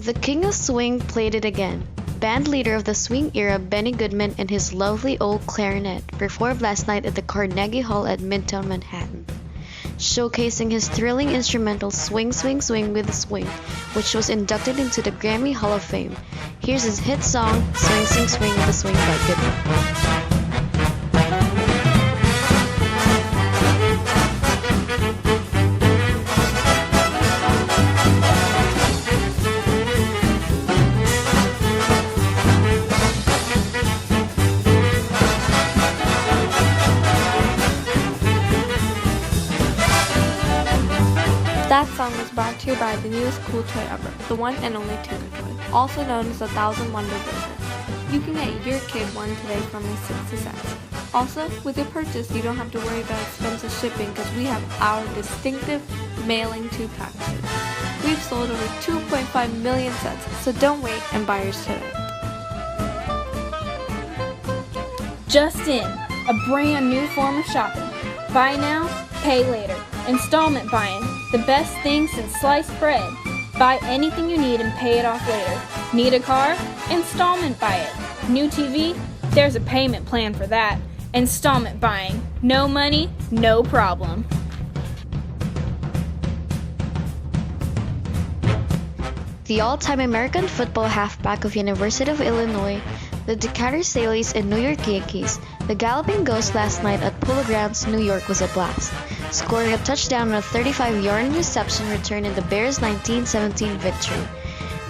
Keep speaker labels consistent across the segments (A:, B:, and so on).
A: The king of swing played it again. Band leader of the swing era Benny Goodman and his lovely old clarinet performed last night at the Carnegie Hall at Midtown Manhattan, showcasing his thrilling instrumental Swing Swing Swing with a Swing, which was inducted into the Grammy Hall of Fame. Here's his hit song, Swing Swing Swing with a Swing by Goodman.
B: That song was brought to you by the newest cool toy ever, the one and only Tuner Toy, also known as the Thousand Wonder Builder. You can get your kid one today for only 60 cents. Also, with your purchase, you don't have to worry about expensive shipping because we have our distinctive mailing to packages. We've sold over 2.5 million sets, so don't wait and buy yours today.
C: Just in, a brand new form of shopping. Buy now, pay later. Installment buying, the best thing since sliced bread. Buy anything you need and pay it off later. Need a car? Installment buy it. New TV? There's a payment plan for that. Installment buying. No money, no problem.
A: The all-time American football halfback of University of Illinois, the Decatur Staleys and New York Yankees, the Galloping Ghost last night at Polo Grounds, New York was a blast, scoring a touchdown on a 35-yard reception return in the Bears' 1917 victory.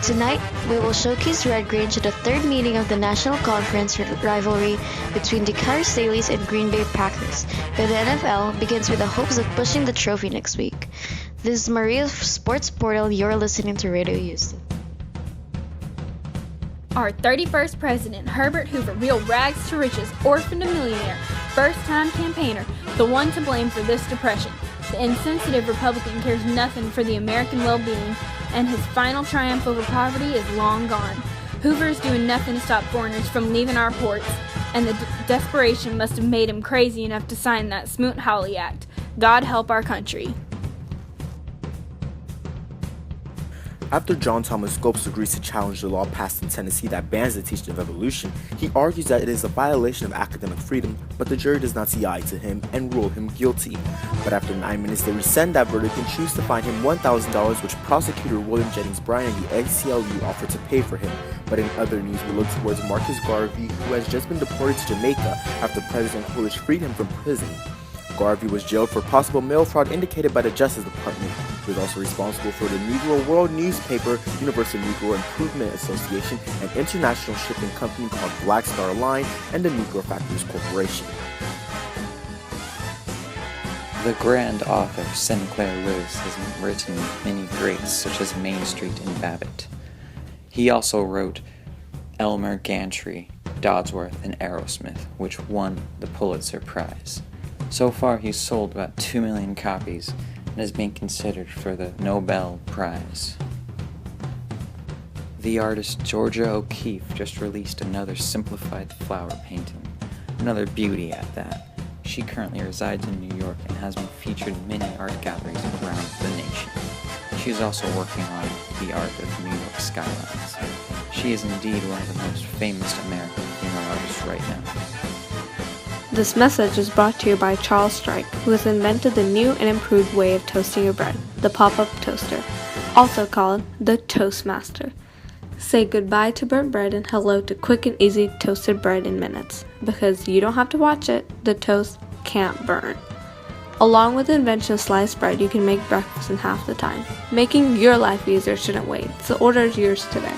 A: Tonight, we will showcase Red Grange at the third meeting of the National Conference rivalry between Decatur Staleys and Green Bay Packers, but the NFL begins with the hopes of pushing the trophy next week. This is Maria of Sports Portal. You're listening to Radio Houston.
C: Our 31st president, Herbert Hoover, real rags to riches, orphan to millionaire, first-time campaigner, the one to blame for this depression. The insensitive Republican cares nothing for the American well-being, and his final triumph over poverty is long gone. Hoover is doing nothing to stop foreigners from leaving our ports, and the desperation must have made him crazy enough to sign that Smoot-Hawley Act. God help our country.
D: After John Thomas Scopes agrees to challenge the law passed in Tennessee that bans the teaching of evolution, he argues that it is a violation of academic freedom, but the jury does not see eye to him and rule him guilty. But after 9 minutes, they rescind that verdict and choose to fine him $1,000, which prosecutor William Jennings Bryan and the ACLU offered to pay for him. But in other news, we look towards Marcus Garvey, who has just been deported to Jamaica after President Coolidge freed him from prison. Garvey was jailed for possible mail fraud indicated by the Justice Department. He was also responsible for the Negro World newspaper, Universal Negro Improvement Association, an international shipping company called Black Star Line, and the Negro Factories Corporation.
E: The grand author Sinclair Lewis has written many greats such as Main Street and Babbitt. He also wrote Elmer Gantry, Dodsworth, and Aerosmith, which won the Pulitzer Prize. So far, he's sold about 2 million copies and is being considered for the Nobel Prize. The artist Georgia O'Keeffe just released another simplified flower painting, another beauty at that. She currently resides in New York and has been featured in many art galleries around the nation. She is also working on the art of New York skylines. She is indeed one of the most famous American female artists right now.
B: This message is brought to you by Charles Strike, who has invented the new and improved way of toasting your bread, the pop-up toaster, also called the Toastmaster. Say goodbye to burnt bread and hello to quick and easy toasted bread in minutes, because you don't have to watch it, the toast can't burn. Along with the invention of sliced bread, you can make breakfast in half the time. Making your life easier shouldn't wait, so order yours today.